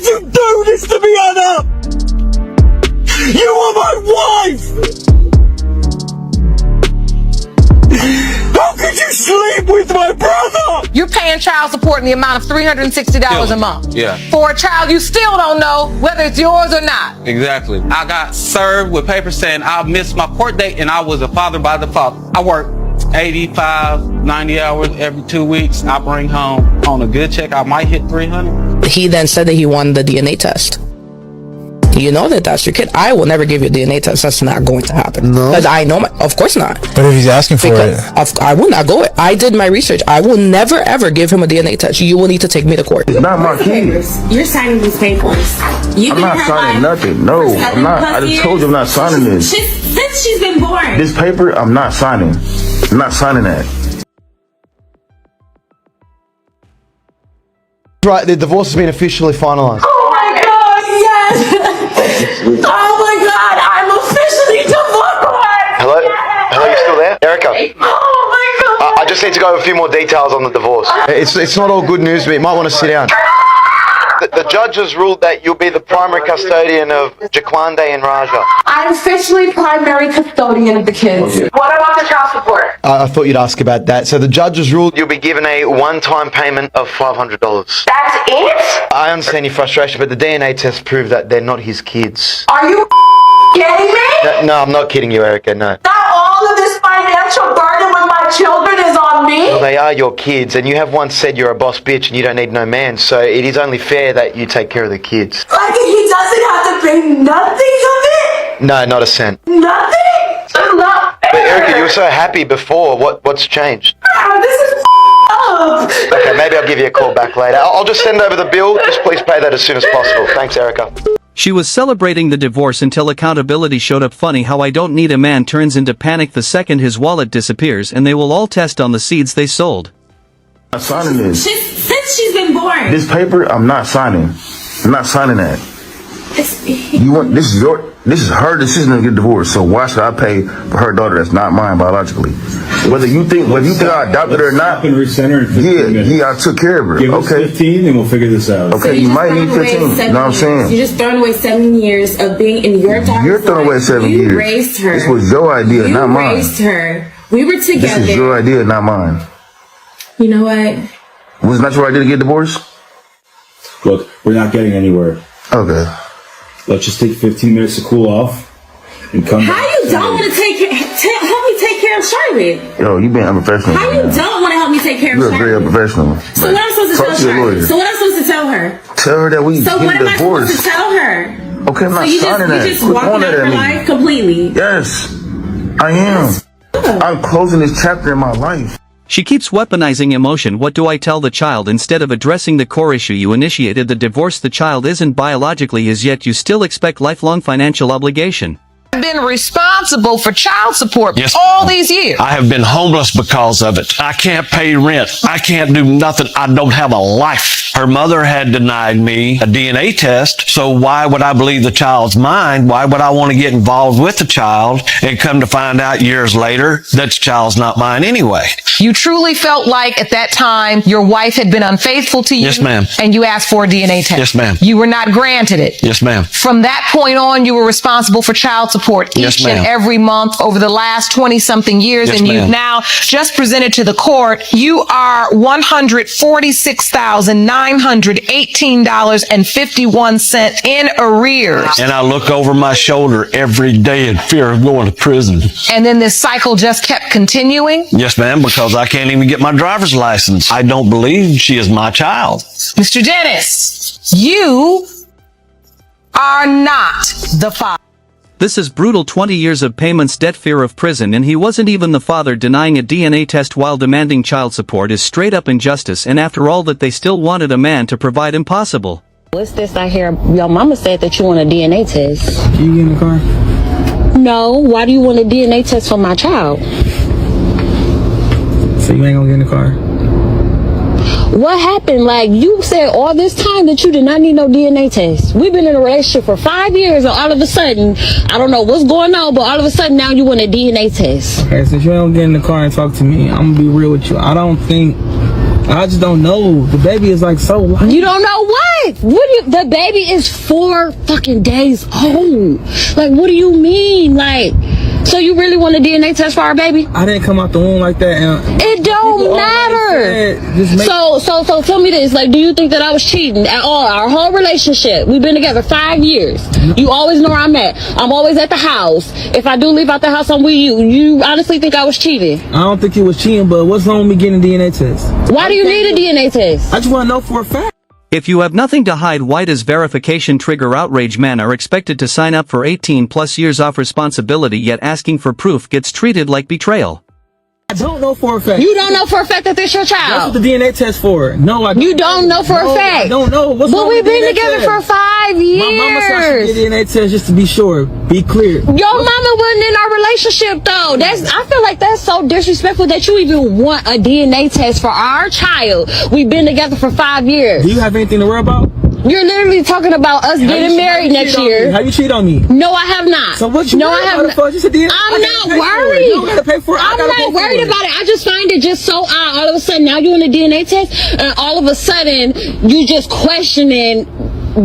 could you do this to me, Anna? You are my wife! How could you sleep with my brother? You're paying child support in the amount of $360 a month. Yeah. For a child you still don't know whether it's yours or not. Exactly. I got served with papers saying I missed my court date and I was a father by default. I work 85, 90 hours every 2 weeks. I bring home, on a good check, I might hit 300. He then said that he wanted the DNA test. You know that that's your kid. I will never give you a DNA test. That's not going to happen. No. Because I know of course not. But if he's asking for it. I will not go. I did my research. I will never ever give him a DNA test. You will need to take me to court. It's not my kid. You're signing these papers. I'm not signing nothing. No, I'm not. I just told you I'm not signing this. Since she's been born. This paper, I'm not signing. I'm not signing that. Right, the divorce has been officially finalized. Oh my God, yes! Oh my God, I'm officially divorced! Hello? Hello, you still there? Erica? Oh my God! I just need to go over a few more details on the divorce. It's not all good news, but you might want to sit down. The judge has ruled that you'll be the primary custodian of Jaquande and Raja. I'm officially primary custodian of the kids. Okay. What about the child support? I thought you'd ask about that. So the judge has ruled You'll be given a one-time payment of $500. That's it? I understand your frustration, but the DNA test proved that they're not his kids. Are you kidding me? No, I'm not kidding you, Erica, no. Now all of this financial burden with my children is on me? Well, they are your kids, and you have once said you're a boss bitch and you don't need no man, so it is only fair that you take care of the kids. Like he doesn't have to pay nothing of it? No, not a cent. Nothing? Not fair. But Erica, you were so happy before. What's changed? This is up. Okay, maybe I'll give you a call back later. I'll just send over the bill. Just please pay that as soon as possible. Thanks, Erica. She was celebrating the divorce until accountability showed up. Funny how I don't need a man turns into panic the second his wallet disappears, and they will all test on the seeds they sowed. I'm not signing this. Since she's been born. This paper, I'm not signing. I'm not signing that. You want this is her decision to get divorced. So why should I pay for her daughter that's not mine biologically? Whether you think I adopted her or not, yeah, I took care of her. Give us 15 and we'll figure this out. Okay, you might need 15. You know what I'm saying? You're just throwing away 7 years of being in your daughter's You're throwing away 7 years. You raised her. This was your idea, not mine. You raised her. We were together. This is your idea, not mine. You know what? Was it not your idea to get divorced? Look, we're not getting anywhere. Okay. Let's just take 15 minutes to cool off and come back. How you don't want to help me take care of Charlotte? Yo, you being unprofessional. How you don't want to help me take care of You're Charlotte? very unprofessional. So what am I supposed to tell her? So what am I supposed to tell her? Tell her that we So get what am I supposed divorced. to tell her? Okay, I'm not signing that. You just Quit walking pointing out at her me. life completely. Yes, I am. I'm closing this chapter in my life. She keeps weaponizing emotion. What do I tell the child instead of addressing the core issue? You initiated the divorce. The child isn't biologically his, yet you still expect lifelong financial obligation. I've been responsible for child support Yes, all these years. I have been homeless because of it. I can't pay rent. I can't do nothing. I don't have a life. Her mother had denied me a DNA test, so why would I believe the child's mine? Why would I want to get involved with the child and come to find out years later that the child's not mine anyway? You truly felt like at that time your wife had been unfaithful to you. Yes, ma'am. And you asked for a DNA test. Yes, ma'am. You were not granted it. Yes, ma'am. From that point on, you were responsible for child support Yes, each and ma'am. every month over the last 20-something years, Yes, and you've ma'am. now just presented to the court, you are $146,918.51 in arrears. And I look over my shoulder every day in fear of going to prison. And then this cycle just kept continuing. Yes, ma'am, because I can't even get my driver's license. I don't believe she is my child. Mr. Dennis, you are not the father. This is brutal. 20 years of payments, debt, fear of prison, and he wasn't even the father. Denying a DNA test while demanding child support is straight up injustice, and after all that, they still wanted a man to provide impossible. What's this I hear? Your mama said that you want a DNA test. Can you get in the car? No, why do you want a DNA test for my child? So you ain't gonna get in the car? What happened? Like, you said all this time that you did not need no DNA test. We've been in a relationship for 5 years, and all of a sudden, I don't know what's going on, but all of a sudden now you want a DNA test. Okay, since you don't get in the car and talk to me, I'm gonna be real with you. I don't think I just don't know. The baby is like so light. You don't know what? The baby is 4 fucking days old. Like, what do you mean? Like, so you really want a DNA test for our baby? I didn't come out the womb like that. And it don't matter. So tell me this. Like, do you think that I was cheating at all? Our whole relationship, we've been together 5 years. You always know where I'm at. I'm always at the house. If I do leave out the house, I'm with you. You honestly think I was cheating? I don't think you was cheating, but what's wrong with me getting a DNA test? Why do you need a DNA test? I just want to know for a fact. If you have nothing to hide, why does verification trigger outrage? Men are expected to sign up for 18 plus years off responsibility, yet asking for proof gets treated like betrayal. I don't know for a fact. You don't know for a fact that this your child? That's what the DNA test for. No, I don't. You don't know for a fact? I don't know. What's but wrong we've with been DNA together test? for 5 years. My mama said I should get DNA test just to be sure. Be clear. Your mama wasn't in our relationship though. I feel like that's so disrespectful that you even want a DNA test for our child. We've been together for 5 years. Do you have anything to worry about? You're literally talking about us getting married next year. How you cheat on me? No, I have not. So what you No, I have not. I'm not worried. You gotta pay for it. I'm not worried about it. I just find it just so odd. All of a sudden, now you want a DNA test, and all of a sudden, you just questioning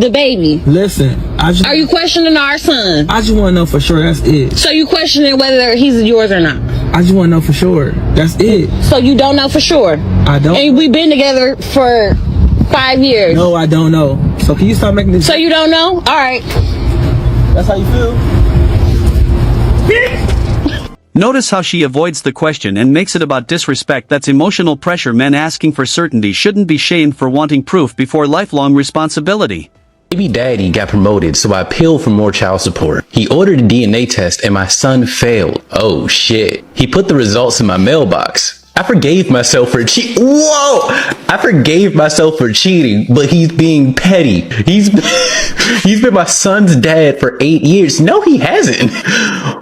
the baby. Listen, are you questioning our son? I just want to know for sure. That's it. So you questioning whether he's yours or not? I just want to know for sure. That's it. So you don't know for sure? I don't. And we've been together for 5 years. No, I don't know. So can you stop making this? So you don't know? All right. That's how you feel? Notice how she avoids the question and makes it about disrespect. That's emotional pressure. Men asking for certainty shouldn't be shamed for wanting proof before lifelong responsibility. Baby daddy got promoted, so I appealed for more child support. He ordered a DNA test and my son failed. Oh shit. He put the results in my mailbox. I forgave myself for I forgave myself for cheating, but he's being petty. He's been my son's dad for 8 years. No, he hasn't.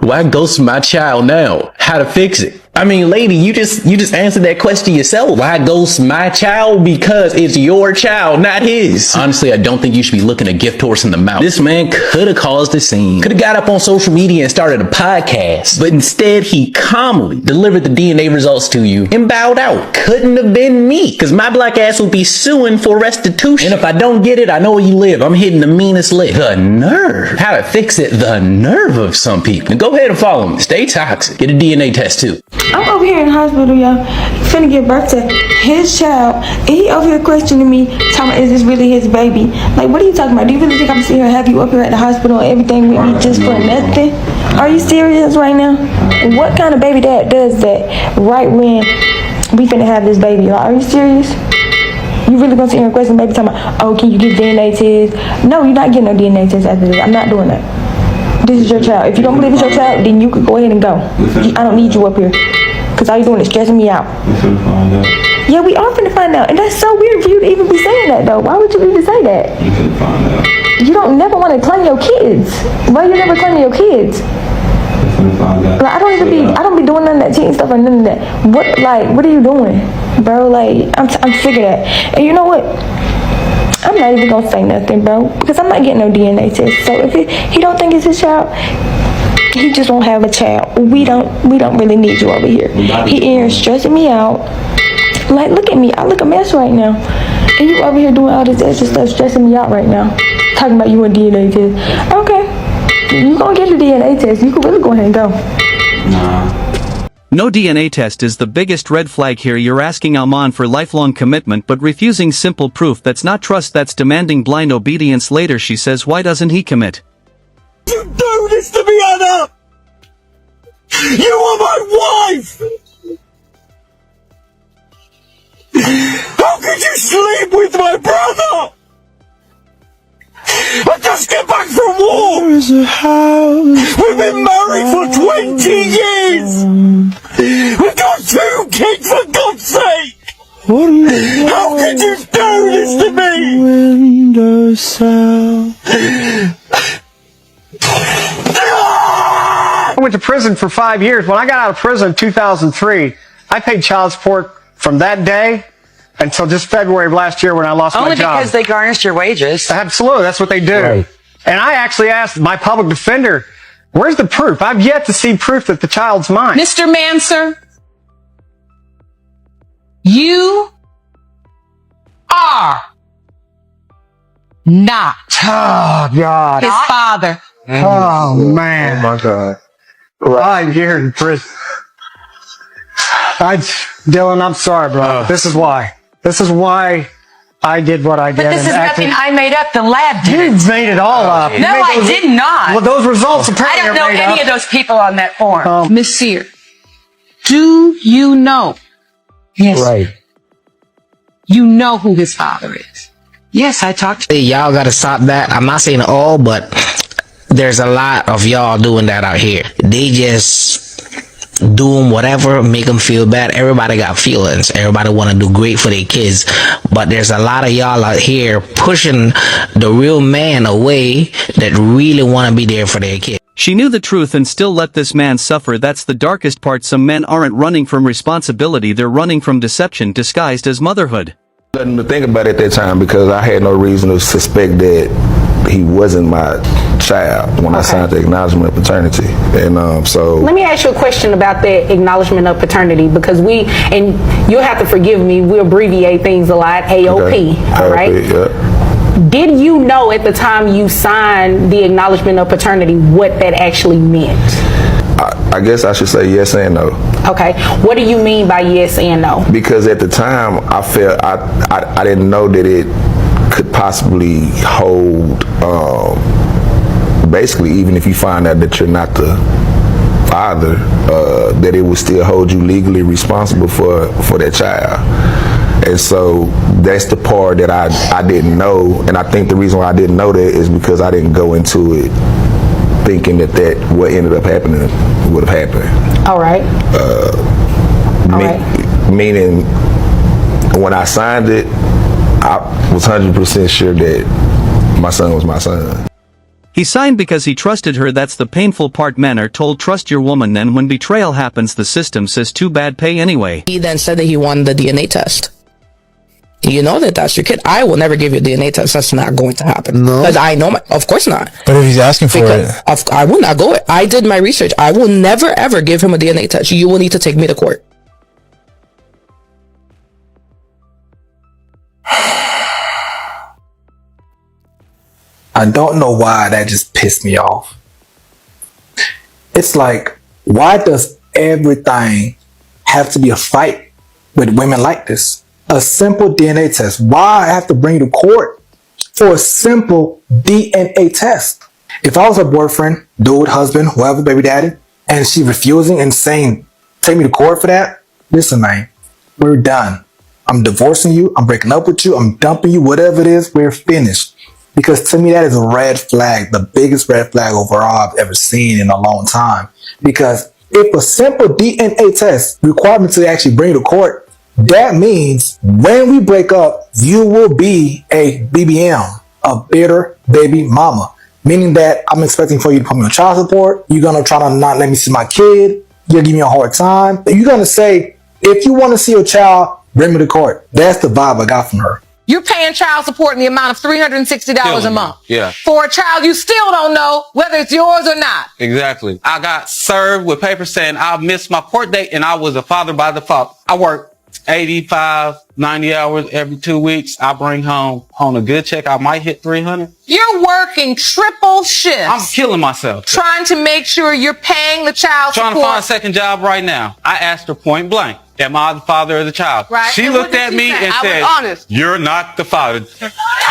Why ghost my child now? How to fix it? I mean, lady, you just answered that question yourself. Why ghost my child? Because it's your child, not his. Honestly, I don't think you should be looking a gift horse in the mouth. This man could have caused a scene. Could have got up on social media and started a podcast. But instead, he calmly delivered the DNA results to you and bowed out. Couldn't have been me, because my black ass will be suing for restitution. And if I don't get it, I know where you live. I'm hitting the meanest lick. The nerve. How to fix it. The nerve of some people. Now go ahead and follow me. Stay toxic. Get a DNA test too. I'm over here in the hospital, y'all, finna give birth to his child, and he over here questioning me, talking about, is this really his baby? Like, what are you talking about? Do you really think I'm sitting here have you up here at the hospital and everything with me just for nothing? Are you serious right now? What kind of baby dad does that right when we finna have this baby? Like, are you serious? You really gonna sit here and question baby talking about, oh, can you get DNA test? No, you're not getting no DNA test after this. I'm not doing that. This is your child. If you don't believe it's your child, then you could go ahead and go. I don't need you up here. Because all you're doing is stressing me out. We're finna find out. Yeah, we are finna find out. And that's so weird for you to even be saying that, though. Why would you even say that? We're finna find out. You don't never want to claim your kids. Why you never claiming your kids? We're finna find out. Like, I don't be doing none of that cheating stuff or none of that. What are you doing? Bro, like, I'm sick of that. And you know what? I'm not even gonna say nothing, bro. Because I'm not getting no DNA test. So if he don't think it's his child, he just won't have a child. We don't really need you over here. He here stressing me out. Like, look at me. I look a mess right now. And you over here doing all this extra stuff, stressing me out right now. Talking about you a DNA test. Okay. You gonna get a DNA test. You can really go ahead and go. Nah. No DNA test is the biggest red flag here. You're asking Alman for lifelong commitment but refusing simple proof. That's not trust, that's demanding blind obedience. Later she says, why doesn't he commit? You do this to me, Anna! You are my wife! How could you sleep with my brother? I just get back from war! There's a house. We've been married for 20 years! We've got 2 kids, for God's sake! How could you do this to me? Windowsill. I went to prison for 5 years. When I got out of prison in 2003, I paid child support from that day until just February of last year when I lost my job. Only because they garnished your wages. Absolutely, that's what they do. Right. And I actually asked my public defender, where's the proof? I've yet to see proof that the child's mine. Mr. Manser, you are not Oh, God. his father. Oh, man. Oh my God. 5 years in prison. Dylan, I'm sorry, bro. This is why. This is why I did what I did. But this is nothing I made up. The lab did You it. made it all up. No, I did not. Well, those results apparently I don't know are made any up. of those people on that form. Miss Sear, do you know? Yes. Right. You know who his father is. Yes, I talked to Hey, y'all gotta stop that. I'm not saying all, but there's a lot of y'all doing that out here. They just doing whatever make them feel bad. Everybody got feelings. Everybody want to do great for their kids, but there's a lot of y'all out here pushing the real man away that really want to be there for their kids. She knew the truth and still let this man suffer. That's the darkest part. Some men aren't running from responsibility, they're running from deception disguised as motherhood. Nothing to think about at that time because I had no reason to suspect that he wasn't my child when I signed the acknowledgement of paternity. And so Let me ask you a question about that acknowledgement of paternity, because and you'll have to forgive me, we abbreviate things a lot, AOP, all right? Yeah. Did you know at the time you signed the acknowledgement of paternity what that actually meant? I guess I should say yes and no. Okay, what do you mean by yes and no? Because at the time I felt I didn't know that it could possibly hold basically even if you find out that you're not the father, that it would still hold you legally responsible for that child. And so that's the part that I didn't know, and I think the reason why I didn't know that is because I didn't go into it thinking that what ended up happening would have happened. All right. Meaning when I signed it, I was 100% sure that my son was my son. He signed because he trusted her. That's the painful part. Men are told trust your woman, then when betrayal happens the system says too bad, pay anyway. He then said that he wanted the DNA test. You know that that's your kid. I will never give you a DNA test. That's not going to happen. No. Because I know of course not. But if he's asking for it. I will not go. I did my research. I will never ever give him a DNA test. You will need to take me to court. I don't know why that just pissed me off. It's like, why does everything have to be a fight with women like this? A simple DNA test. Why I have to bring you to court for a simple DNA test? If I was her boyfriend, dude, husband, whoever, baby daddy, and she refusing and saying, take me to court for that, listen, man, we're done. I'm divorcing you. I'm breaking up with you. I'm dumping you. Whatever it is, we're finished. Because to me, that is a red flag, the biggest red flag overall I've ever seen in a long time. Because if a simple DNA test required me to actually bring you to court, that means when we break up, you will be a BBM, a bitter baby mama. Meaning that I'm expecting for you to put me on child support. You're going to try to not let me see my kid. You're going to give me a hard time. You're going to say, if you want to see your child, bring me to court. That's the vibe I got from her. You're paying child support in the amount of $360 a month. Yeah. For a child you still don't know whether it's yours or not. Exactly. I got served with papers saying I missed my court date and I was a father by default. I work 85, 90 hours every 2 weeks. I bring home on a good check. I might hit 300. You're working triple shifts. I'm killing myself. Trying to make sure you're paying the child support. Trying to find a second job right now. I asked her point blank, am I the father of the child? Right. She And looked what did at she me say? and I was said, honest. you're not the father.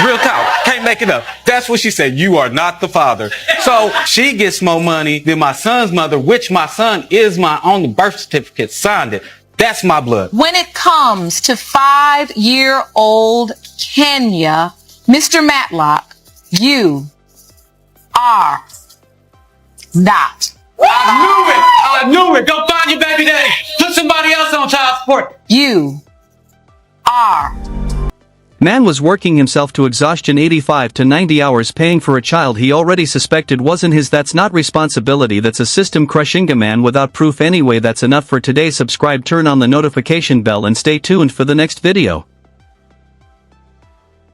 Real talk. Can't make it up. That's what she said. You are not the father. So she gets more money than my son's mother, which my son is on the birth certificate, signed it. That's my blood. When it comes to 5-year-old Kenya, Mr. Matlock, you are not. I knew it. Go find your baby daddy. Put somebody else on child support. You are. Man was working himself to exhaustion, 85 to 90 hours paying for a child he already suspected wasn't his. That's not responsibility, that's a system crushing a man without proof. Anyway, that's enough for today. Subscribe, turn on the notification bell and stay tuned for the next video.